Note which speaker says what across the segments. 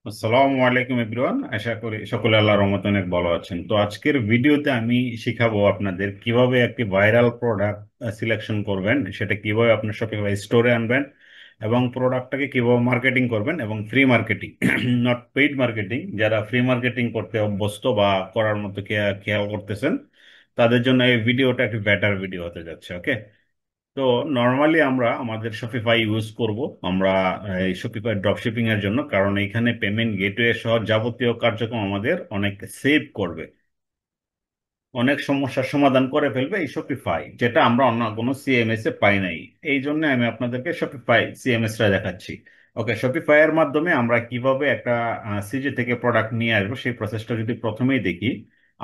Speaker 1: আসসালামু আলাইকুম এভরিওয়ান, আশা করি সকলে আল্লাহর রহমতে অনেক ভালো আছেন। তো আজকের ভিডিওতে আমি শিখাবো আপনাদের কিভাবে একটি ভাইরাল প্রোডাক্ট সিলেকশন করবেন, সেটা কিভাবে আপনার শপিফাই স্টোরে আনবেন এবং প্রোডাক্টটাকে কিভাবে মার্কেটিং করবেন, এবং free marketing not paid marketing. যারা ফ্রি মার্কেটিং করতে অভ্যস্ত বা করার মতো খেয়াল করতেছেন, তাদের জন্য এই ভিডিওটা একটি বেটার ভিডিও হতে যাচ্ছে। ওকে। তো নর্মালি আমরা আমাদের শপিফাই ইউজ করব আমরা এই শপিফাই ড্রপশিপিং এর জন্য, কারণ এখানে পেমেন্ট গেটওয়ে সহ যাবতীয় কার্যক্রম আমাদের অনেক সেভ করবে, অনেক সমস্যার সমাধান করে ফেলবে এই শপিফাই, যেটা আমরা অন্য কোনো সিএমএস এ পাই নাই। এই জন্য আমি আপনাদেরকে শপিফাই সিএমএস টা দেখাচ্ছি। ওকে, শপিফাই এর মাধ্যমে আমরা কিভাবে একটা সিজি থেকে প্রোডাক্ট নিয়ে আসবো সেই প্রসেসটা যদি প্রথমেই দেখি।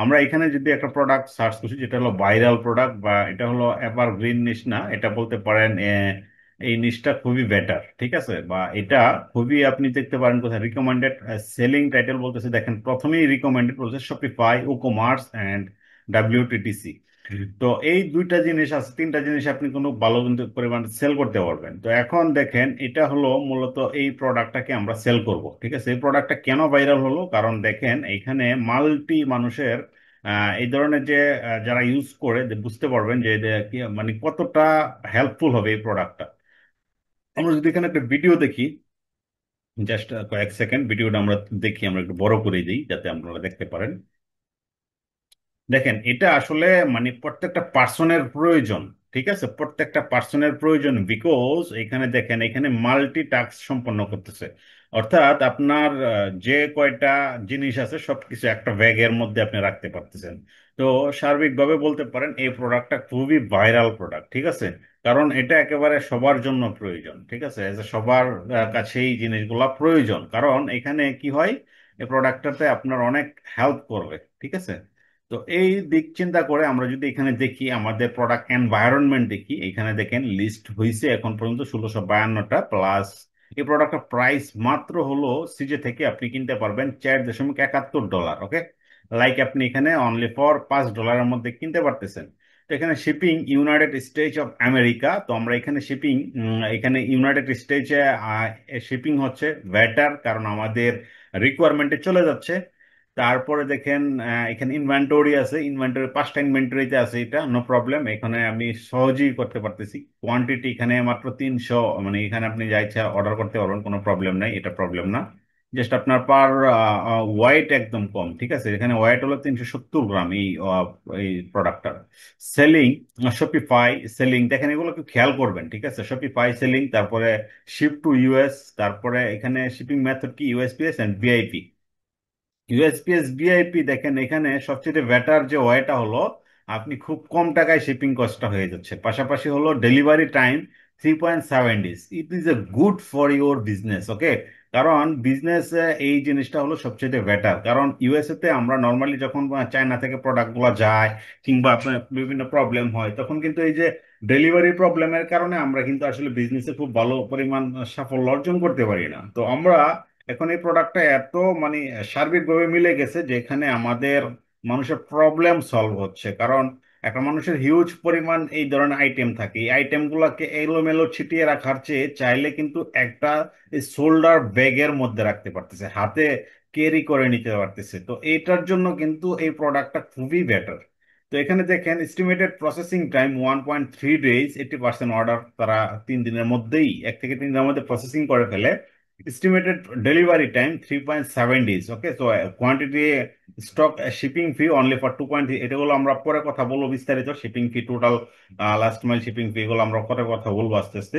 Speaker 1: আমরা এখানে যদি একটা প্রোডাক্ট সার্চ করছি যেটা হলো ভাইরাল প্রোডাক্ট, বা এটা হলো এভারগ্রিন নিশ না, এটা বলতে পারেন এই নিশটা খুবই বেটার, ঠিক আছে, বা এটা খুবই আপনি দেখতে পারেন কোথায় রিকমেন্ডেড সেলিং টাইটেল বলতেছে। দেখেন প্রথমেই রিকমেন্ডেড বলছে শপিফাই ও কমার্স অ্যান্ড WTTC। তো এই দুইটা জিনিস আছে, তিনটা জিনিস আপনি কোনো ভালো কিন্তু পরিমাণ সেল করতে পারবেন। তো এখন দেখেন এটা হলো মূলত এই প্রোডাক্টটাকে আমরা সেল করব, ঠিক আছে। এই প্রোডাক্টটা কেন ভাইরাল হলো, কারণ দেখেন এইখানে মাল্টি মানুষের এই ধরনের যে যারা ইউজ করে বুঝতে পারবেন যে মানে কতটা হেল্পফুল হবে এই প্রোডাক্টটা। আমরা যদি এখানে একটা ভিডিও দেখি, জাস্ট কয়েক সেকেন্ড ভিডিওটা আমরা দেখি, আমরা একটু বড় করে দিই যাতে আপনারা দেখতে পারেন। দেখেন এটা আসলে মানে প্রত্যেকটা পার্সনের প্রয়োজন, ঠিক আছে, প্রত্যেকটা পার্সনের প্রয়োজন, বিকজ এখানে দেখেন এখানে মাল্টি টাস্ক সম্পন্ন করতেছে। অর্থাৎ আপনার যে কয়টা জিনিস আছে সবকিছু একটা ব্যাগের মধ্যে আপনি রাখতে পারতেছেন। তো সার্বিকভাবে বলতে পারেন এই প্রোডাক্টটা খুবই ভাইরাল প্রোডাক্ট, ঠিক আছে। কারণ এটা একেবারে সবার জন্য প্রয়োজন, ঠিক আছে, সবার কাছে এই জিনিসগুলা প্রয়োজন, কারণ এখানে কি হয়, এই প্রোডাক্টটাতে আপনার অনেক হেল্প করবে, ঠিক আছে। তো এই দিক চিন্তা করে আমরা যদি এখানে দেখি আমাদের প্রোডাক্ট এনভায়রনমেন্ট দেখি, এখানে দেখেন লিস্ট হয়েছে এখন পর্যন্ত 1652টা প্লাস। এই প্রোডাক্টের প্রাইস মাত্র হলো সিজে থেকে আপনি কিনতে পারবেন $4.71। ওকে, লাইক আপনি এখানে অনলি ফর $5 মধ্যে কিনতে পারতেছেন। তো এখানে shipping United States of America, তো আমরা এখানে শিপিং, এখানে ইউনাইটেড স্টেটসে শিপিং হচ্ছে বেটার, কারণ আমাদের রিকোয়ারমেন্টে চলে যাচ্ছে। তারপরে দেখেন এখানে ইনভেন্টরি আছে, ইনভেন্টরি 5টা ইনভেন্টরিতে আছে, এটা নো প্রবলেম, এখানে আমি সহজেই করতে পারতেছি। কোয়ান্টিটি এখানে মাত্র 300, মানে এখানে আপনি যা ইচ্ছা অর্ডার করতে পারবেন, কোনো প্রবলেম নাই, এটা প্রবলেম না। জাস্ট আপনার পার ওয়েট একদম কম, ঠিক আছে, এখানে ওয়েট হলো 370 গ্রাম এই প্রোডাক্টটার। সেলিং, শপিফাই সেলিং, দেখেন এগুলো একটু খেয়াল করবেন, ঠিক আছে, শপিফাই সেলিং, তারপরে শিপ টু ইউএস, তারপরে এখানে শিপিং মেথড কি USPS and VIP. USPS VIP দেখেন এখানে সবচেয়ে বেটার যে ওয়েটা হলো আপনি খুব কম টাকায় শিপিং কস্টটা হয়ে যাচ্ছে, পাশাপাশি হলো delivery time 3.7 days। It is a good for your business. Okay, কারণ বিজনেস এই জিনিসটা হলো সবচেয়ে বেটার, কারণ ইউএসএ তে আমরা নর্মালি যখন চায়না থেকে প্রোডাক্টগুলো যায় কিংবা আপনার বিভিন্ন প্রবলেম হয়, তখন কিন্তু এই যে ডেলিভারি প্রবলেমের কারণে আমরা কিন্তু আসলে বিজনেসে খুব ভালো পরিমাণ সাফল্য অর্জন করতে পারি না। তো আমরা এখন এই প্রোডাক্টটা এত মানে সার্বিকভাবে মিলে গেছে যেখানে আমাদের মানুষের প্রবলেম সলভ হচ্ছে, কারণ একটা মানুষের হিউজ পরিমাণ এই ধরনের আইটেম থাকে, এই আইটেমগুলোকে এলোমেলো ছিটিয়ে রাখার চেয়ে চাইলে কিন্তু একটা শোল্ডার ব্যাগের মধ্যে রাখতে পারতেছে, হাতে ক্যারি করে নিতে পারতেছে। তো এইটার জন্য কিন্তু এই প্রোডাক্টটা খুবই বেটার। তো এখানে দেখেন estimated processing time 1.3 days, 80% order তারা 3 দিনের মধ্যেই, 1 থেকে 3 দিনের মধ্যে প্রসেসিং করে ফেলে। estimated delivery time 3.7 days। Okay, so quantity stock shipping fee only for 2.3, এটা হলো আমরা পরে কথা বলবো বিস্তারিত, shipping fee total last mile shipping fee এগুলো আমরা পরে কথা বলবো আস্তে আস্তে।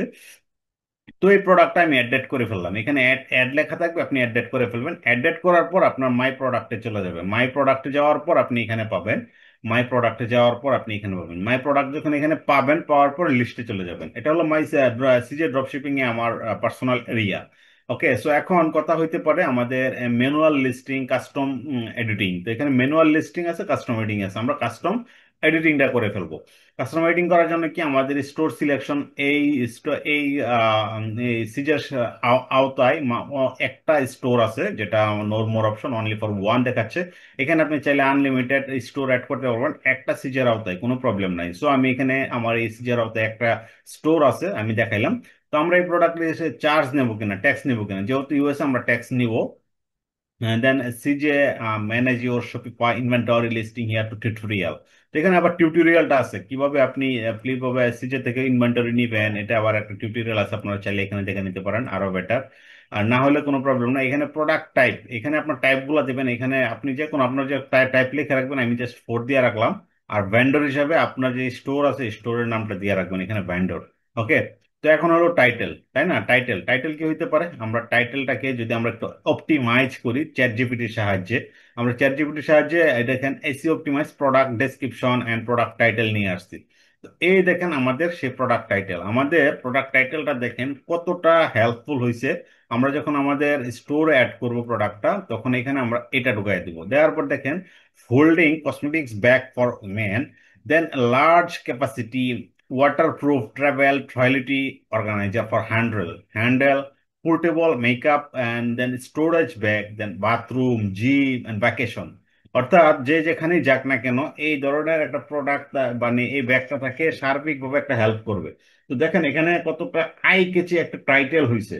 Speaker 1: তো এই প্রোডাক্টটা আমি অ্যাড করে ফেললাম, এখানে অ্যাড অ্যাড লেখা থাকবে, আপনি অ্যাড করে ফেলবেন। অ্যাড করার পর আপনার মাই প্রোডাক্টে চলে যাবে, মাই প্রোডাক্টে যাওয়ার পর আপনি এখানে পাবেন, মাই প্রোডাক্টে যাওয়ার পর আপনি এখানে পাবেন মাই প্রোডাক্ট, যখন এখানে পাবেন পাওয়ার পর লিস্টে চলে যাবেন। এটা হলো মাই সিজে ড্রপ শিপিং এ আমার পার্সোনাল এরিয়া। ওকে, সো এখন কথা হইতে পারে আমাদের ম্যানুয়াল লিস্টিং, কাস্টম এডিটিং। তো এখানে ম্যানুয়াল লিস্টিং আছে, কাস্টম এডিটিং আছে, আমরা কাস্টম এডিটিংটা করে ফেলবো। কাস্টম এডিটিং করার জন্য কি আমাদের স্টোর সিলেকশন, এই এই সিজার আওতায় একটা স্টোর আছে যেটা no more option only for one দেখাচ্ছে। এখানে আপনি চাইলে আনলিমিটেড স্টোর অ্যাড করতে পারবেন একটা সিজার আওতায়, কোনো প্রবলেম নাই। সো আমি এখানে আমার এই সিজার আওতায় একটা স্টোর আছে, আমি দেখাইলাম। তো আমরা এই প্রোডাক্টে এসে চার্জ নেবো কিনা, ট্যাক্স নেবো কিনা, যেহেতু ইউএস আমরা ট্যাক্স নিব। দেন সিজে manage your Shopify inventory listing here two tutorial. তো এখানে আবার টিউটোরিয়ালটা আছে কিভাবে আপনি কিভাবে সিজে থেকে ইনভেন্টরি নিবেন, এটা আবার একটা টিউটোরিয়াল আছে, আপনারা চাইলে এখানে দেখে নিতে পারেন, আরো বেটার। আর না হলে কোনো প্রবলেম না। এখানে প্রোডাক্ট টাইপ, এখানে আপনার টাইপগুলো দেবেন, এখানে আপনি যে কোনো আপনার যে টাইপ লিখে রাখবেন, আমি জাস্ট ফোর দিয়ে রাখলাম। আর ভেন্ডর হিসাবে আপনার যে স্টোর আছে স্টোরের নামটা দিয়ে রাখবেন এখানে ভেন্ডর। ওকে। তো এখন হলো টাইটেল, তাই না? টাইটেল টাইটেল কি হইতে পারে? আমরা টাইটেলটাকে যদি আমরা একটু অপটিমাইজ করি চ্যাট জিপিটির সাহায্যে, আমরা চ্যাট জিপিটির সাহায্যে এই দেখেন এসি optimise product description and product title নিয়ে আসছি। তো এই দেখেন আমাদের সেই প্রোডাক্ট টাইটেল, আমাদের প্রোডাক্ট টাইটেলটা দেখেন কতটা হেল্পফুল হয়েছে। আমরা যখন আমাদের স্টোরে অ্যাড করব প্রোডাক্টটা, তখন এখানে আমরা এটা ঢুকাই দিব, দেওয়ার পর দেখেন holding cosmetics bag for men, then large capacity waterproof travel toiletry organizer for handle portable makeup and then storage bag, then bathroom gym and vacation। অর্থাৎ যে যেখানে যাক না কেন এই ধরনের একটা প্রোডাক্ট মানে এই ব্যাগটা তাকে সার্বিকভাবে একটা হেল্প করবে। তো দেখেন এখানে কতটা আই কেচি একটা টাইটেল হয়েছে।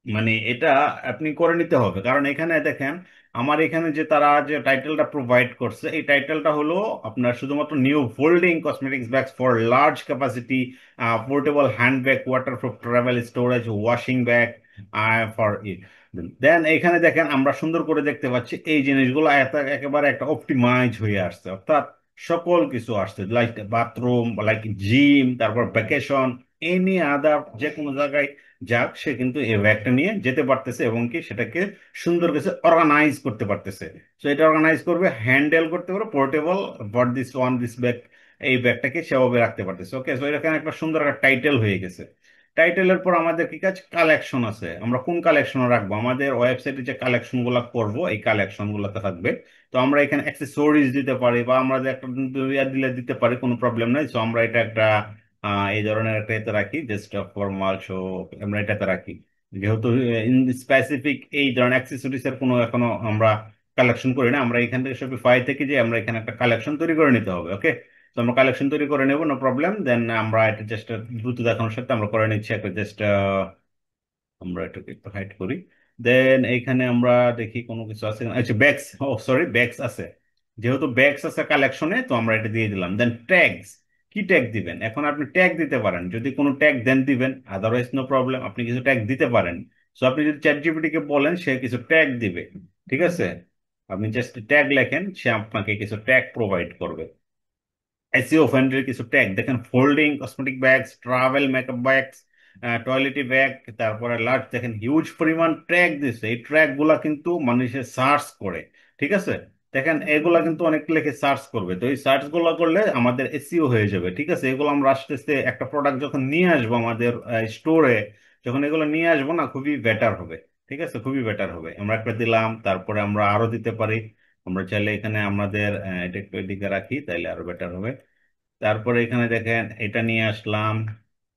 Speaker 1: মানে এটা আপনি করে নিতে হবে, কারণ এখানে দেখেন আমার এখানে যে তারা যে টাইটেলটা প্রোভাইড করছে, এই টাইটেলটা হলো আপনার শুধুমাত্র new folding cosmetics bags for large capacity portable hand bag waterproof travel storage washing bag for it. Then এখানে দেখেন আমরা সুন্দর করে দেখতে পাচ্ছি এই জিনিসগুলো একেবারে একটা অপটিমাইজ হয়ে আসছে, অর্থাৎ সকল কিছু আসছে, লাইক বাথরুম, লাইক জিম, তারপর ভ্যাকেশন, এনি আদার যে কোনো জায়গায় যাক সে কিন্তু এই ব্যাগটা নিয়ে যেতে পারতেছে এবং কি সেটাকে সুন্দর করে অর্গানাইজ করতে পারতেছে। তো এটা অর্গানাইজ করবে, হ্যান্ডেল করতে পারবে, portable for this one this bag, এই ব্যাগটাকে সেভাবে রাখতে পারতেছে। ওকে, তো এখানে একটা সুন্দর একটা টাইটেল হয়ে গেছে। টাইটেলের পর আমাদের কি কাজ? কালেকশন আছে, আমরা কোন কালেকশন রাখবো? আমাদের ওয়েবসাইটে যে কালেকশন গুলা করবো এই কালেকশন গুলাতে থাকবে। তো আমরা এখানে অ্যাক্সেসরিজ দিতে পারি, বা আমরা যে একটা দিলে দিতে পারি, কোনো প্রবলেম নাই। তো আমরা এটা একটা এই ধরনের একটা এতে রাখি, জাস্ট ফরমাল শো, আমরা এটাতে রাখি। যেহেতু ইন স্পেসিফিক এই ধরনের অ্যাক্সেসরিজ এর কোনো এখনো আমরা কালেকশন করি না, আমরা এখান থেকে শপিফাই থেকে যে আমরা এখানে একটা কালেকশন তৈরি করে নিতে হবে। ওকে, তো আমরা কালেকশন তৈরি করে নেবো, নো প্রবলেম। দেন আমরা এটা জাস্ট দ্রুত দেখানোর সাথে আমরা করে নিচ্ছি একটা জাস্ট, আমরা এটাকে একটু হাইড করি। দেন এইখানে আমরা দেখি কোনো কিছু আছে কিনা। আচ্ছা ব্যাগস, ও সরি ব্যাগস আছে, যেহেতু ব্যাগস আছে কালেকশনে তো আমরা এটা দিয়ে দিলাম। দেন ট্যাগস, কি ট্যাগ দিবেন? এখন আপনি ট্যাগ দিতে পারেন, যদি কোনো ট্যাগ দেন দিবেন, আদারওয়াইজ নো প্রবলেম, আপনি কিছু ট্যাগ দিতে পারেন। সো আপনি যদি চ্যাট জিপিটি কে বলেন সে কিছু ট্যাগ দিবে, ঠিক আছে? আপনি জাস্ট ট্যাগ লেখেন, সে আপনাকে কিছু ট্যাগ প্রোভাইড করবে। এসইও ফ্রেন্ডলি কিছু ট্যাগ দেখেন, folding cosmetic bags, travel makeup bags, toiletry bag, তারপরে লার্জ, দেখেন হিউজ পরিমাণ ট্র্যাক দিচ্ছে। এই ট্র্যাক গুলা কিন্তু মানুষে সার্চ করে, ঠিক আছে? দেখেন এগুলা কিন্তু অনেক লেখে সার্চ করবে, তো এই সার্চ গুলা করলে আমাদের এসইও হয়ে যাবে, ঠিক আছে? এগুলো আমরা আস্তে আস্তে একটা প্রোডাক্ট যখন নিয়ে আসবো আমাদের স্টোরে, যখন এগুলো নিয়ে আসবো না, খুবই বেটার হবে। ঠিক আছে, খুবই বেটার হবে। আমরা একটা দিলাম, তারপরে আমরা আরো দিতে পারি। আমরা চাইলে এখানে আমাদের এটা একটু এদিকে রাখি, তাইলে আরো বেটার হবে। তারপরে এখানে দেখেন এটা নিয়ে আসলাম,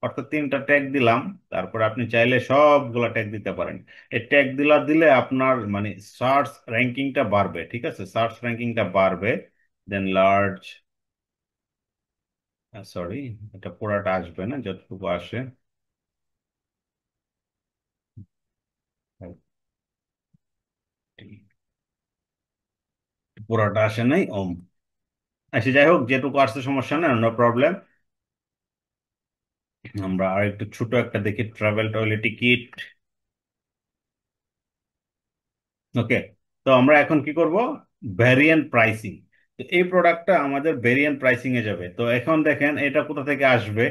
Speaker 1: অর্থাৎ তিনটা ট্যাগ দিলাম। তারপরে আপনি চাইলে সবগুলা ট্যাগ দিতে পারেন। এই ট্যাগ দিলে আপনার মানে সার্চ র্যাঙ্কিংটা বাড়বে, ঠিক আছে? সার্চ র্যাঙ্কিংটা বাড়বে। দেন লার্জ, সরি, এটা পুরাটা আসবে না, যতটুকু আসে পুরাটা আসে নাই ওম। আচ্ছা যাই হোক, যেটুকু আসছে সমস্যা নেই, নো প্রবলেম। আমরা আর একটু ছোট একটা দেখি, ট্রাভেল টয়লেট টিকিট। ওকে, তো আমরা এখন কি করব? Variant pricing. তো এই প্রোডাক্টটা আমাদের ভ্যারিয়েন্ট প্রাইসিং এ যাবে। তো এখন দেখেন এটা কোথা থেকে আসবে?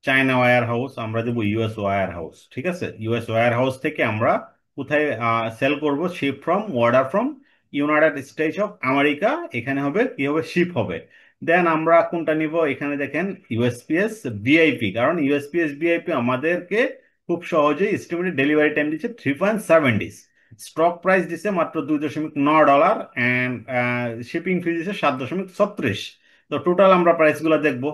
Speaker 1: চায়না ওয়্যার হাউস, আমরা দেবো ইউএস ওয়্যার হাউস, ঠিক আছে? ইউএস ওয়্যার হাউস থেকে আমরা কোথায় সেল করব? Ship from, order from United States of America. এখানে হবে কি হবে? শিপ হবে। দেন আমরা কোনটা নিব? এখানে দেখেন ইউএসপিএস ভিআইপি, কারণ ইউএসপিএস ভিআইপি আমাদেরকে খুব সহজেই এস্টিমেটেড ডেলিভারি টাইম দিচ্ছে 3.7 ডেজ। স্টক প্রাইস দিছে মাত্র $2.9, অ্যান্ড শিপিং ফি দিছে 7.36। তো টোটাল আমরা প্রাইস গুলো দেখবো।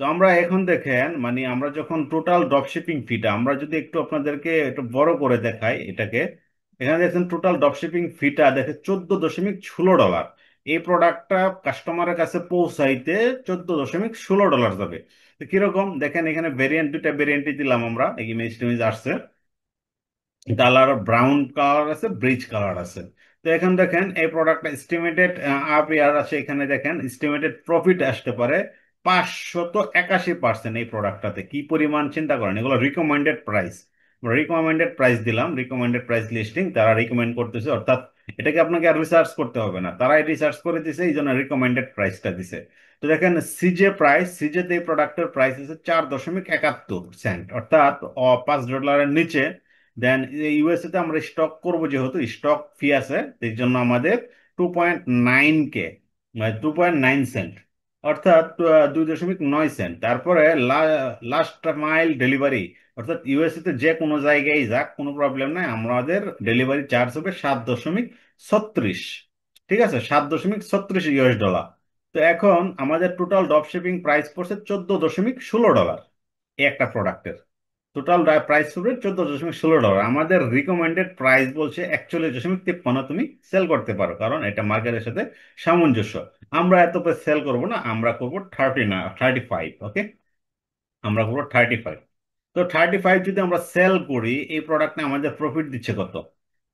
Speaker 1: তো আমরা এখন দেখেন মানে আমরা যখন টোটাল ড্রপ শিপিং ফিটা আমরা যদি একটু আপনাদেরকে একটু বড় করে দেখাই এটাকে, এখানে দেখেন টোটাল ড্রপ শিপিং ফিটা দেখে $14.16। এই প্রোডাক্টটা কাস্টমারের কাছে পৌঁছাইতে $14.16 যাবে। তো কিরকম দেখেন, এখানে ভেরিয়েন্ট, দুইটা ভেরিয়েন্টই দিলাম আমরা, এই ইমেজ টিমেজ আসছে, কালার ব্রাউন কালার আছে, ব্রিজ কালার আছে। তো এখন দেখেন এই প্রোডাক্টটা এস্টিমেটেড আপ ইয়ার আছে, এখানে দেখেন এস্টিমেটেড প্রফিট আসতে পারে 581%। এই প্রোডাক্টটাতে কি পরিমাণ চিন্তা করেন, এগুলো রিকমেন্ডেড প্রাইস। রিকমেন্ডেড প্রাইস দিলাম, রিকমেন্ডেড প্রাইস লিস্টিং, তারা রিকমেন্ড করতেছে, অর্থাৎ এটাকে আপনাকে আর রিসার্চ করতে হবে না, তারাই রিসার্চ করে দিছে, এই জন্য রিকমেন্ডেড প্রাইসটা দিছে। তো দেখেন সিজে প্রাইস, সিজেতে এই প্রোডাক্টের প্রাইস আছে 4.71 সেন্ট, অর্থাৎ $5 নিচে। দেন ইউএসএ তে আমরা স্টক করব, যেহেতু স্টক ফি আছে, এই জন্য আমাদের 2.9 কে, মানে 2.9 সেন্ট, অর্থাৎ 2.9 সেন্ট। তারপরে লাস্ট মাইল ডেলিভারি, অর্থাৎ ইউএসএ তে যে কোনো জায়গায় যাক কোনো প্রবলেম নাই, আমাদের ডেলিভারি চার্জ হবে 7.36। ঠিক আছে, 7.36 US ডলার। তো এখন আমাদের টোটাল ড্রপ শিপিং প্রাইস পড়ছে $14.16 এই একটা প্রোডাক্টের। টোটাল প্রাইস হবে $14.16। আমাদের রিকমেন্ডেড প্রাইস বলছে 41.53 তুমি সেল করতে পারো, কারণ এটা মার্কেটের সাথে সামঞ্জস্য। আমরা এত সেল করব না, আমরা করবো 35। ওকে, আমরা করবো 35। তো 35 যদি আমরা সেল করি, এই প্রোডাক্টে আমাদের প্রফিট দিচ্ছে কত?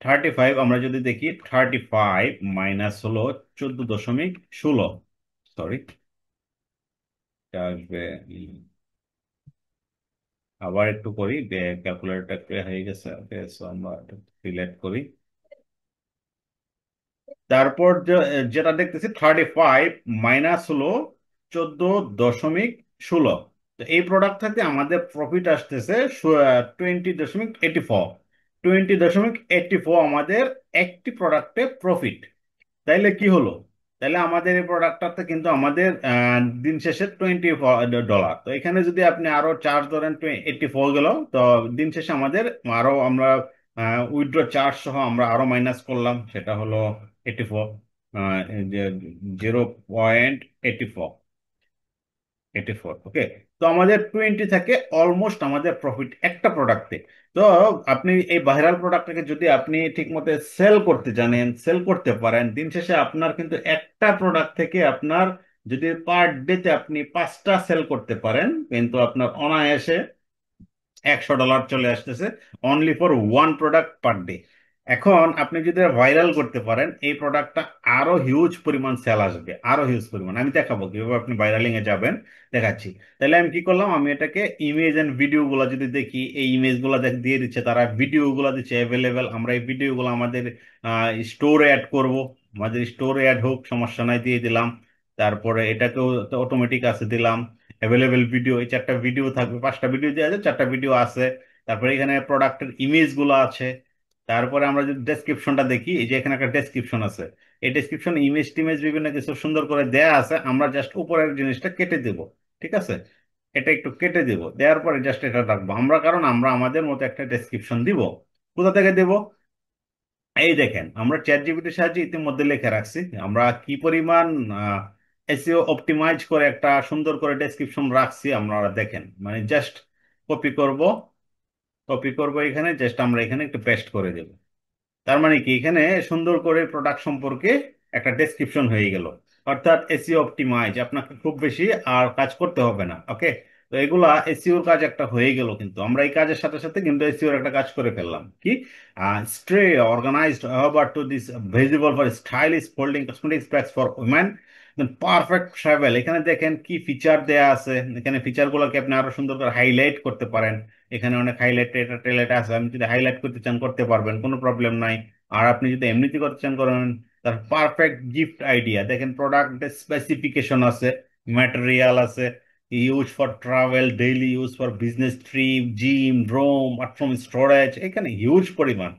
Speaker 1: 35 আমরা যদি দেখি, 35 মাইনাস হলো 14.16, সরি আসবে, আবার একটু করি, ক্যালকুলেটরটা হয়ে গেছে। ওকে, সো আমরা সিলেক্ট করি। তারপর যেটা দেখতেছি 35 মাইনাস হলো 14.16। তো এই প্রোডাক্ট থেকে আমাদের প্রফিট আসতেছে 20.84। 20.84 আমাদের একটি প্রোডাক্টে প্রফিট। তাইলে কি হলো? তাইলে আমাদের এই প্রোডাক্টটাতে কিন্তু আমাদের দিন শেষে $20। তো এখানে যদি আপনি আরো চার্জ ধরেন 84 গেল, তো দিন শেষে আমাদের আরো আমরা উইথড্র চার্জ সহ আমরা আরো মাইনাস করলাম, সেটা হলো 84, 0.84। ওকে, তো আমাদের 20 থেকে অলমোস্ট আমাদের প্রফিট একটা প্রোডাক্টে। তো আপনি এই ভাইরাল প্রোডাক্টটাকে যদি আপনি ঠিক মতো সেল করতে জানেন, সেল করতে পারেন, দিন শেষে আপনার কিন্তু একটা প্রোডাক্ট থেকে আপনার যদি পার ডেতে আপনি 5টা সেল করতে পারেন, কিন্তু আপনার অনায়াসে $100 চলে আসতেছে, only for one product per day. এখন আপনি যদি ভাইরাল করতে পারেন, এই প্রোডাক্টটা আরো হিউজ পরিমাণ সেল আসবে, আরো হিউজ পরিমাণ। আমি দেখাবো কিভাবে আপনি ভাইরালিং এ যাবেন, দেখাচ্ছি। তাহলে আমি কি করলাম, আমি এটাকে ইমেজ এন্ড ভিডিও গুলো যদি দেখি, এই ইমেজ গুলো দিয়ে দিচ্ছে তারা, ভিডিও গুলো দিচ্ছে অ্যাভেলেবেল। আমরা এই ভিডিও গুলো আমাদের স্টোরে অ্যাড করব, আমাদের স্টোরে অ্যাড হোক, সমস্যা নাই, দিয়ে দিলাম। তারপরে এটাকেও অটোমেটিক আছে দিলাম, অ্যাভেলেবেল ভিডিও, এই 4টা ভিডিও থাকবে, 5টা ভিডিও দেওয়া আছে, 4টা ভিডিও আছে। তারপরে এখানে প্রোডাক্টের ইমেজ গুলো আছে। তারপরে আমরা যদি ডেসক্রিপশনটা দেখি, এই যে এখানে একটা ডেসক্রিপশন আছে, এই ডেসক্রিপশন ইমেজ টিমেজ বিভিন্ন কিছু সুন্দর করে দেয়া আছে, আমরা জাস্ট উপরের জিনিসটা কেটে দেব। ঠিক আছে, এটা একটু কেটে দেব, দেওয়ার পরে জাস্ট এটা রাখবো আমরা, কারণ আমরা আমাদের মতো একটা ডেসক্রিপশন দিব। কোথা থেকে দেব? এই দেখেন, আমরা চ্যাট জিপিটির সাহায্যে ইতিমধ্যে লিখে রাখছি আমরা কি পরিমাণ এসইও অপটিমাইজ করে একটা সুন্দর করে ডেসক্রিপশন রাখছি। আপনারা দেখেন, মানে জাস্ট কপি করব, কপি করব, এখানে জাস্ট আমরা এখানে একটু পেস্ট করে দেব। তার মানে কি, এখানে সুন্দর করে প্রোডাক্ট সম্পর্কে একটা ডেসক্রিপশন হয়ে গেল। অর্থাৎ এসইও অপটিমাইজ, আপনাকে খুব বেশি আর কাজ করতে হবে না। ওকে, তো এগুলা এসইওর কাজ একটা হয়ে গেল, কিন্তু আমরা এই কাজের সাথে সাথে কিন্তু এসইওর একটা কাজ করে ফেললাম কি, stay organized over to this visible for stylish folding cosmetics bags for women, perfect travel. এখানে দেখেন কি ফিচার দেয়া আছে, এখানে ফিচার গুলোকে আপনি আরো সুন্দর করে হাইলাইট করতে পারেন। এখানে অনেক হাইলাইট টেলাইট আছে, আপনি যদি হাইলাইট করতে চান করতে পারবেন, কোনো প্রবলেম নাই। আর আপনি যদি এমনিতে করতে চান করেন। তার পারফেক্ট গিফট আইডিয়া দেখেন, প্রোডাক্ট স্পেসিফিকেশন আছে, ম্যাটেরিয়াল আছে, use for travel, daily use for business trip, gym, room, bathroom storage, এখানে হিউজ পরিমাণ।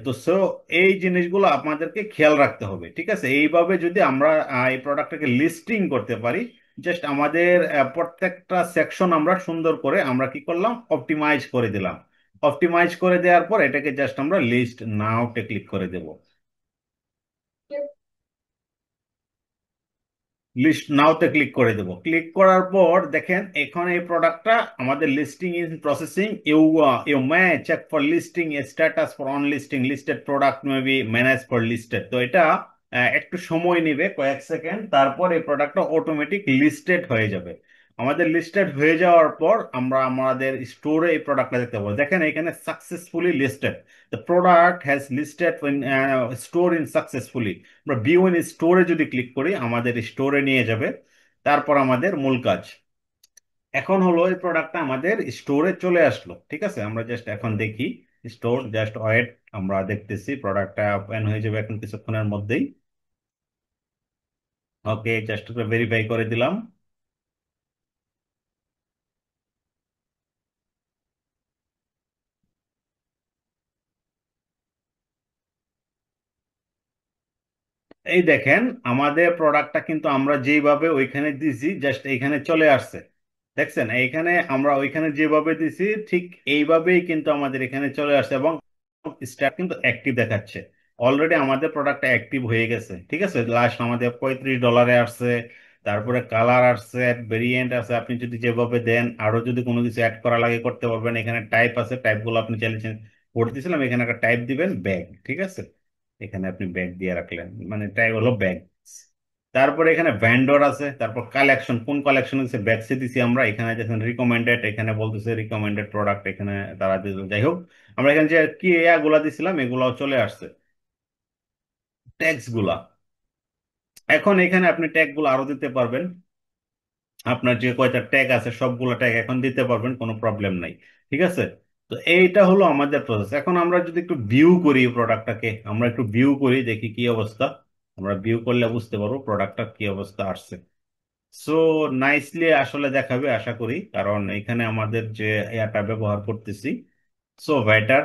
Speaker 1: তো সো এই জিনিসগুলো আপনাদেরকে খেয়াল রাখতে হবে। ঠিক আছে, এইভাবে যদি আমরা এই প্রোডাক্টটাকে লিস্টিং করতে পারি, জাস্ট আমাদের প্রত্যেকটা সেকশন আমরা সুন্দর করে আমরা কি করলাম, অপটিমাইজ করে দিলাম। অপটিমাইজ করে দেওয়ার পর এটাকে জাস্ট আমরা লিস্ট নাওতে ক্লিক করে দেব। লিস্ট নাওতে ক্লিক করে দেব, ক্লিক করার পর দেখেন এখন এই প্রোডাক্টটা আমাদের listing in processing, you you may check for listing status for on listing listed product may be manage for listed. তো এটা একটু সময় নেবে, কয়েক সেকেন্ড, তারপর এই প্রোডাক্টটা অটোমেটিক লিস্টেড হয়ে যাবে। আমাদের লিস্টেড হয়ে যাওয়ার পর আমরা আমাদের স্টোরে এই প্রোডাক্টটা দেখতে পাবো। দেখেন এখানে successfully listed, the product has listed in store in successfully. আমরা ভিউ ইন স্টোরে যদি ক্লিক করি আমাদের স্টোরে নিয়ে যাবে। তারপর আমাদের মূল কাজ এখন হলো এই প্রোডাক্টটা আমাদের স্টোরে চলে আসলো। ঠিক আছে, আমরা জাস্ট এখন দেখি স্টোর, জাস্ট ওয়েট, আমরা দেখতেছি প্রোডাক্টটা ওপেন হয়ে যাবে এখন কিছুক্ষণের মধ্যেই। ওকে, জাস্ট ভেরিফাই করে দিলাম। এই দেখেন আমাদের প্রোডাক্টটা কিন্তু আমরা যেইভাবে ওইখানে দিছি জাস্ট এইখানে চলে আসছে। দেখছেন এইখানে আমরা ওইখানে যেভাবে দিছি ঠিক এইভাবেই কিন্তু আমাদের এখানে চলে আসছে, এবং স্ট্যাক কিন্তু অ্যাক্টিভ দেখাচ্ছে। অলরেডি আমাদের প্রোডাক্টটা অ্যাক্টিভ হয়ে গেছে। ঠিক আছে, লাস্ট আমাদের $35 আসছে। তারপরে কালার আসছে, ভেরিয়েন্ট আছে, আপনি যদি যেভাবে দেন আরো যদি কোনো কিছু অ্যাড করা লাগে করতে পারবেন। এখানে টাইপ আছে, টাইপগুলো আপনি চাইলে করে দিয়েছিলাম, এখানে একটা টাইপ দিবেন ব্যাগ। ঠিক আছে, এখানে আপনি ব্যাগ দিয়ে রাখলেন, মানে টাইপ হলো ব্যাগ। তারপরে এখানে ভ্যান্ডর আছে, তারপর কালেকশন, কোন কালেকশন হচ্ছে ব্যাগসে দিছি আমরা। এখানে দেখেন রিকমেন্ডেড, এখানে বলতেছে রিকমেন্ডেড প্রোডাক্ট, এখানে তারা দিল। যাই হোক, আমরা এখানে যে কি গুলা দিছিলাম এগুলাও চলে আসছে, ট্যাক্স গুলা। এখন এখানে আপনি ট্যাগ গুলো আরো দিতে পারবেন। আপনার যে কয়টা ট্যাগ আছে সবগুলো ট্যাগ এখন দিতে পারবেন, কোনো প্রবলেম নাই। ঠিক আছে, তো এইটা হলো আমাদের প্রসেস। এখন আমরা যদি একটু ভিউ করি প্রোডাক্টটাকে, আমরা একটু ভিউ করি দেখি কি অবস্থা। আমরা ভিউ করলে বুঝতে পারবো প্রোডাক্টটা কি অবস্থা আসছে। সো নাইসলি আসলে দেখাবে আশা করি, কারণ এখানে আমাদের যে ইয়াটা ব্যবহার করতেছি, সো বেটার।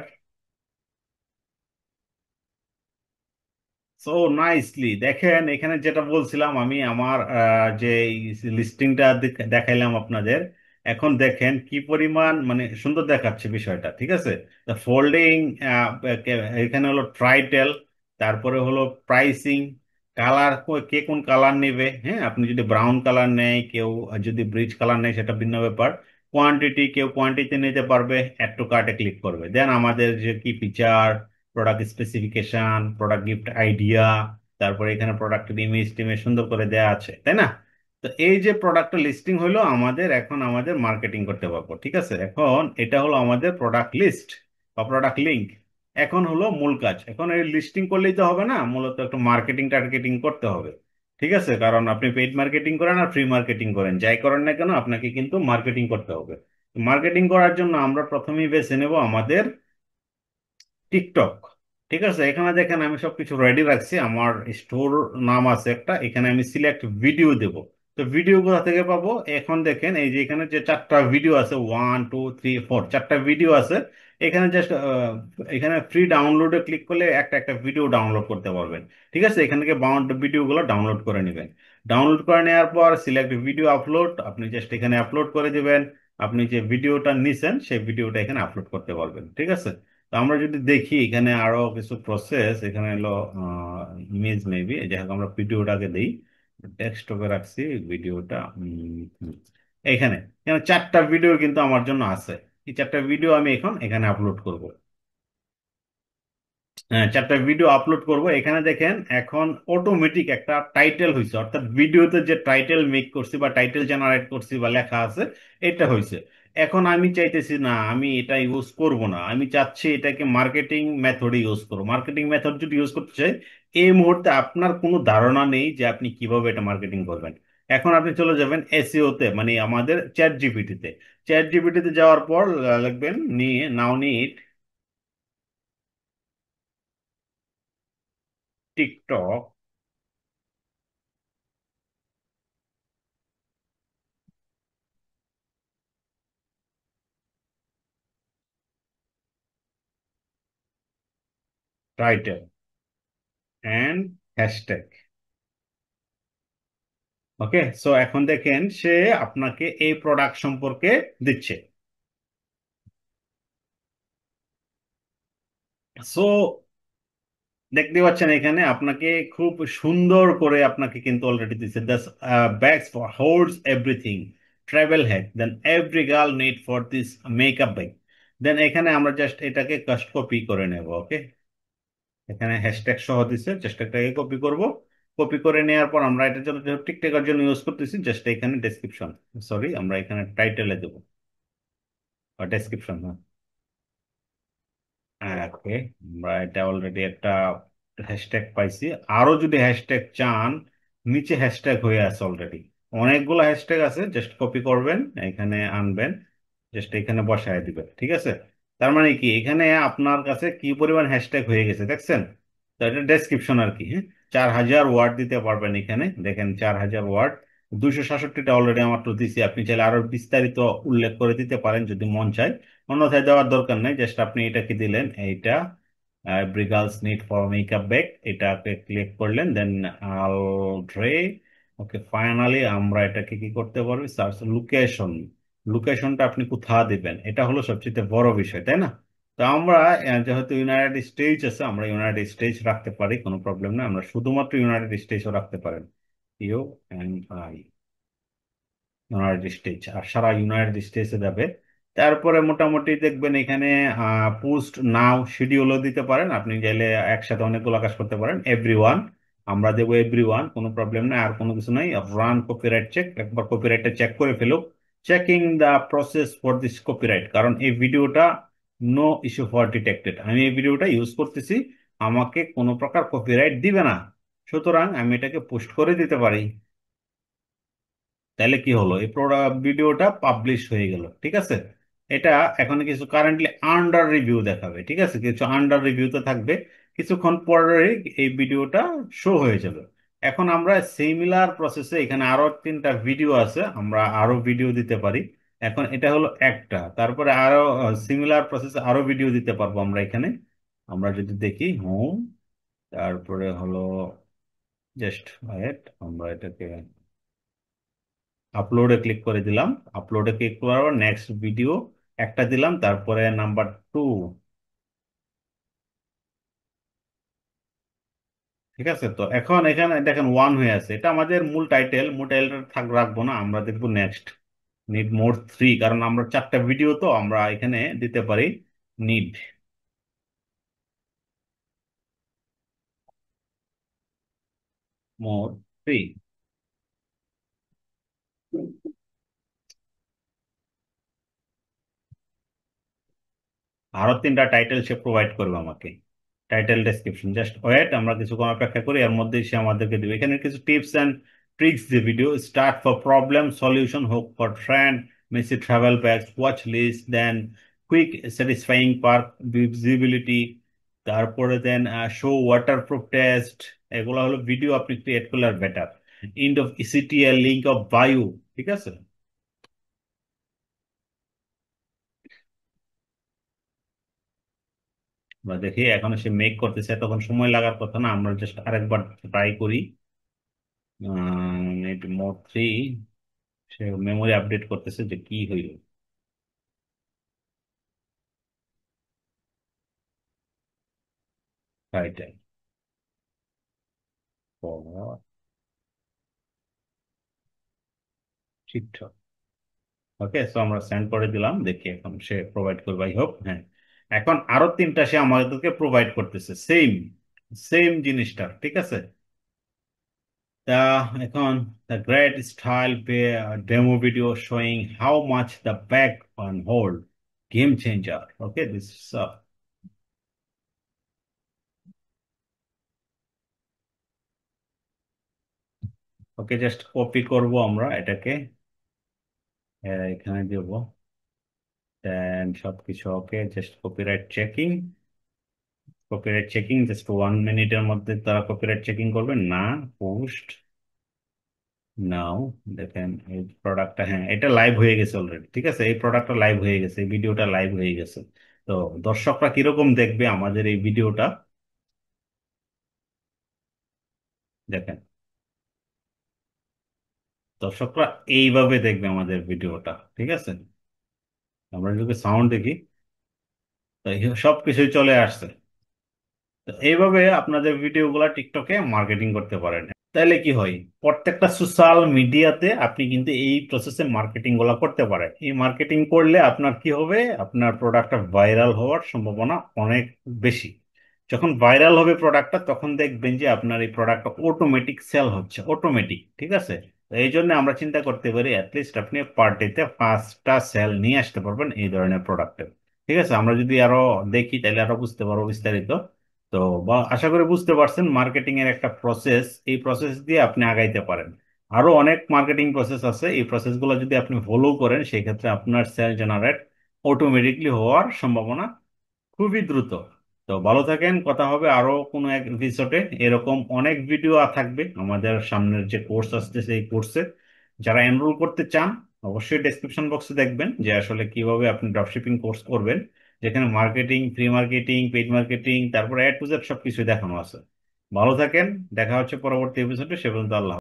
Speaker 1: সো নাইসলি দেখেন এখানে যেটা বলছিলাম আমি, আমার যে লিস্টিংটা দেখাইলাম আপনাদের, এখন দেখেন কি পরিমাণ মানে সুন্দর দেখাচ্ছে বিষয়টা। ঠিক আছে, ফোল্ডিং, এখানে হলো ট্রাইটেল, তারপরে হলো প্রাইসিং, কালার, কে কোন কালার নেবে। হ্যাঁ, আপনি যদি ব্রাউন কালার নেয়, কেউ যদি ব্রিজ কালার নেয় সেটা ভিন্ন ব্যাপার। কোয়ান্টিটি, কেউ কোয়ান্টিটি নিতে পারবে, অ্যাড টু কার্টে ক্লিক করবে, দেন আমাদের যে কি feature, product specification, product gift idea, তারপরে এখানে প্রোডাক্টের ইমেজ টিমেজ সুন্দর করে দেয়া আছে, তাই না? তো এই যে প্রোডাক্টটা লিস্টিং হলো আমাদের, এখন আমাদের মার্কেটিং করতে পারবো। ঠিক আছে, এখন এটা হলো আমাদের প্রোডাক্ট লিস্ট বা প্রোডাক্ট লিংক। এখন হলো মূল কাজ, এখন এই লিস্টিং করলেই তো হবে না, মূলত একটু মার্কেটিং টার্গেটিং করতে হবে। ঠিক আছে, কারণ আপনি পেইড মার্কেটিং করেন আর ফ্রি মার্কেটিং করেন, যাই করেন না কেন আপনাকে কিন্তু মার্কেটিং করতে হবে। মার্কেটিং করার জন্য আমরা প্রথমেই বেছে নেব আমাদের টিকটক। ঠিক আছে, এখানে দেখেন আমি সবকিছু রেডি রাখছি, আমার স্টোর নাম আছে একটা, এখানে আমি সিলেক্ট ভিডিও দেব। তো ভিডিও কোথা থেকে পাবো? এখন দেখেন এই যে এখানে যে চারটা ভিডিও আছে, 1 2 3 4, চারটা ভিডিও আছে। এখানে জাস্ট এখানে ফ্রি ডাউনলোডে ক্লিক করলে একটা একটা ভিডিও ডাউনলোড করতে পারবেন। ঠিক আছে, এখান থেকে বাউন্ড ভিডিওগুলো ডাউনলোড করে নেবেন। ডাউনলোড করে নেওয়ার পর সিলেক্ট ভিডিও আপলোড, আপনি জাস্ট এখানে আপলোড করে দিবেন। আপনি যে ভিডিওটা নিছেন সেই ভিডিওটা এখানে আপলোড করতে পারবেন। ঠিক আছে, তো আমরা যদি দেখি এখানে আরো কিছু প্রসেস, এখানে হলো ইমেজ মেবি, যাই হোক আমরা ভিডিওটাকে দিই, ডেস্কটপে রাখছি ভিডিওটা। এখানে এখানে চারটা ভিডিও কিন্তু আমার জন্য আছে। এই চারটা ভিডিও আমি এখন এখানে আপলোড করব। হ্যাঁ, চারটা ভিডিও আপলোড করব। এখানে দেখেন এখন অটোমেটিক একটা টাইটেল হয়েছে, অর্থাৎ ভিডিওতে যে টাইটেল মেক করছি বা টাইটেল জেনারেট করছি বা লেখা আছে এটা হয়েছে। এখন আমি চাইতেছি না আমি এটা ইউজ করব না, আমি চাচ্ছি এটাকে মার্কেটিং মেথডে ইউজ করব। মার্কেটিং মেথড যদি ইউজ করতে চাই, এই মুহূর্তে আপনার কোনো ধারণা নেই যে আপনি কিভাবে এটা মার্কেটিং করবেন। এখন আপনি চলে যাবেন এসইও তে, মানে আমাদের চ্যাট জিপিটিতে। চ্যাট জিপিটিতে যাওয়ার পর লিখবেন now need TikTok title and hashtag. Okay, so এখন দেখেন সে আপনাকে এই প্রোডাক্ট সম্পর্কে দিচ্ছে। সো দেখতে পাচ্ছেন এখানে আপনাকে খুব সুন্দর করে আপনাকে কিন্তু অলরেডি দিচ্ছে, that's bags for holds everything, travel hack, then every girl need for this makeup bag. Then এখানে আমরা জাস্ট এটাকে কাস্ট কপি করে নেব। ওকে, এখানে হ্যাশট্যাগ সহ দিচ্ছে, জাস্ট এটাকে কপি করব। কপি করে নেওয়ার পর আমরা এটার জন্য টিকটকের জন্য ইউজ করতেছি, জাস্ট এখানে ডেসক্রিপশন, সরি আমরা এখানে টাইটেলে দেবো ডেসক্রিপশন। ওকে, আমরা এটা অলরেডি একটা হ্যাশট্যাগ পাইছি। আরো যদি হ্যাশট্যাগ চান, নিচে হ্যাশট্যাগ হয়ে আছে অলরেডি, অনেকগুলো হ্যাশট্যাগ আছে, জাস্ট কপি করবেন, এখানে আনবেন, জাস্ট এখানে বসায় দিবেন, ঠিক আছে? তার মানে কি, এখানে আপনার কাছে কি পরিমাণ হ্যাশট্যাগ হয়ে গেছে দেখছেন? তো এটা ডেসক্রিপশন আর কি, হ্যাঁ। 4,000 ওয়ার্ড দিতে পারবেন এখানে, দেখেন 4,000 ওয়ার্ড, 267টা অলরেডি আমার তো দিছি। আপনি চাইলে আরো বিস্তারিত উল্লেখ করে দিতে পারেন যদি মন চায়, অন্যথায় দেওয়ার দরকার নাই। জাস্ট আপনি এটা কি দিলেন, এইটা every girls need for makeup bag, এটাকে ক্লিক করলেন, দেন আলট্রে। ওকে, ফাইনালি আমরা এটাকে কি করতে পারবো, সার্চ লোকেশন। লোকেশনটা আপনি কোথায় দিবেন, এটা হলো সবচেয়ে বড় বিষয়, তাই না? তো আমরা যেহেতু ইউনাইটেড স্টেটস আছে, আমরা ইউনাইটেড স্টেটস রাখতে পারি, কোনো প্রবলেম না, আমরা শুধুমাত্র ইউনাইটেড স্টেটসও রাখতে পারেন। You and I, united states, আর সারা ইউনাইটেড স্টেটসে যাবে। তারপরে মোটামুটি দেখবেন এখানে পোস্ট নাও শিডিউলও দিতে পারেন, আপনি চাইলে একসাথে অনেকগুলো কাজ করতে পারেন। এভরিওয়ান, আমরা দেবো এভরিওয়ান, কোনো প্রবলেম নাই, আর কোনো কিছু নাই। রান কপিরাইট চেক, একবার কপিরাইটটা চেক করে ফেলুক। Checking the process for this copyright, কারণ এই ভিডিওটা নো ইস্যু ফর ডিটেক্টেড, আমি এই ভিডিওটা ইউজ করতেছি, আমাকে কোনো প্রকার কপিরাইট দিবে না, সুতরাং আমি এটাকে পোস্ট করে দিতে পারি। তাহলে কি হলো, এই ভিডিওটা পাবলিশ হয়ে গেল, ঠিক আছে? এটা এখন কিছু কারেন্টলি আন্ডার রিভিউ দেখাবে, ঠিক আছে, কিছু আন্ডার রিভিউতে থাকবে, কিছুক্ষণ পরে এই ভিডিওটা শো হয়ে যাবে। এখন আমরা সিমিলার প্রসেসে এখানে আরো 3টা ভিডিও আছে, আমরা আরো ভিডিও দিতে পারি। এখন এটা হলো একটা, তারপরে আরো সিমিলার প্রসেসে আরো ভিডিও দিতে পারবো আমরা এখানে। আমরা যদি দেখি হোম, তারপরে হলো জাস্ট ওয়েট, আমরা এটাকে আপলোডে ক্লিক করে দিলাম। আপলোডে ক্লিক করার পর নেক্সট ভিডিও একটা দিলাম, তারপরে নাম্বার 2, ঠিক আছে? তো এখন এখানে দেখেন 1 হয়ে আছে, এটা আমাদের মূল টাইটেল, মূল টাইটেল রাখবো না, আমরা দেখবো নেক্সট নিড মোর 3, কারণ আমরা 4টা ভিডিও, তো আমরা এখানে দিতে পারি নিড মোর 3। আরো 3টা টাইটেল সে প্রোভাইড করবে আমাকে, টাইটেল ডেসক্রিপশন, জাস্ট ওয়েট, আমরা কিছুক্ষণ অপেক্ষা করি, এর মধ্যে সে আমাদেরকে দিবে এখানে কিছু টিপস এন্ড ট্রিক্স দিয়ে video, start for problem solution, হোক for trend, messy travel bags, watch list, then quick satisfying park visibility, তারপরে দেন শো ওয়াটারপ্রুফ টেস্ট। এগুলো হলো ভিডিও আপনি ক্রিয়েট করলে আর better. End of ECTL, link of bio, ঠিক আছে? আমরা দেখি এখন সে মেক করতেছে, তখন সময় লাগার কথা না, আমরা জাস্ট আরেকবার ট্রাই করি। নেট মোড 3, সে মেমোরি আপডেট করতেছে যে কি হইল, টাইটেল ঠিকঠাক। ওকে, সো আমরা সেন্ড করে দিলাম, দেখি এখন সে প্রোভাইড করবে, আই হোপ। হ্যাঁ, এখন আরো 3টা সে আমাদেরকে প্রোভাইড করতেছে, সেম সেম জিনিসটা, ঠিক আছে? তা এখন the great style demo video showing how much the back on hold, game changer. Okay, this is okay, just copy করব আমরা এটাকে, এখানে দেব, দেন সবকিছু okay, just copyright checking, copyright checking just 1 মিনিটের মধ্যে তারা কপিরাইট চেকিং করবে না। পোস্ট নাও, দেখেন এই প্রোডাক্টটা, হ্যাঁ এটা লাইভ হয়ে গেছে অলরেডি, ঠিক আছে, এই প্রোডাক্টটা লাইভ হয়ে গেছে, এই ভিডিওটা লাইভ হয়ে গেছে। তো দর্শকরা কিরকম দেখবে আমাদের এই ভিডিওটা, দেখেন, দর্শকরা এইভাবে দেখবে আমাদের ভিডিওটা, ঠিক আছে? আমরা যদি সাউন্ড দেখি, তো সবকিছুই চলে আসছে। তো এইভাবে আপনাদের ভিডিওগুলো টিকটকে মার্কেটিং করতে পারেন। তাহলে কি হয়, প্রত্যেকটা সোশ্যাল মিডিয়াতে আপনি কিন্তু এই প্রসেসে মার্কেটিং গুলা করতে পারেন। এই মার্কেটিং করলে আপনার কি হবে, আপনার প্রোডাক্টটা ভাইরাল হওয়ার সম্ভাবনা অনেক বেশি। যখন ভাইরাল হবে প্রোডাক্টটা, তখন দেখবেন যে আপনার এই প্রোডাক্টটা অটোমেটিক সেল হচ্ছে, অটোমেটিক। ঠিক আছে? তো এই জন্য আমরা চিন্তা করতে পারি অ্যাটলিস্ট আপনি পার ডেতে 5টা সেল নিয়ে আসতে পারবেন এই ধরনের প্রোডাক্টের। ঠিক আছে? আমরা যদি আরো দেখি তাহলে আরো বুঝতে পারবো বিস্তারিত। তো বা আশা করি বুঝতে পারছেন মার্কেটিং এর একটা প্রসেস, এই প্রসেস দিয়ে আপনি আগাইতে পারেন। আরো অনেক মার্কেটিং প্রসেস আছে, এই প্রসেসগুলো যদি আপনি ফলো করেন সেই ক্ষেত্রে আপনার সেল জেনারেট অটোমেটিকলি হওয়ার সম্ভাবনা খুবই দ্রুত। তো ভালো থাকেন, কথা হবে আরো কোনো এক এপিসোডে। এরকম অনেক ভিডিও থাকবে আমাদের সামনের যে কোর্স আসতেছে এই কোর্সে। যারা এনরোল করতে চান অবশ্যই ডেসক্রিপশন বক্সে দেখবেন যে আসলে কিভাবে আপনি ড্রপশিপিং কোর্স করবেন, যেখানে marketing, free marketing, paid marketing, তারপর এ টু জেড সবকিছু দেখানো আছে। ভালো থাকেন, দেখা হচ্ছে পরবর্তী এপিসোডে। সে পর্যন্ত আল্লাহ হাফেজ।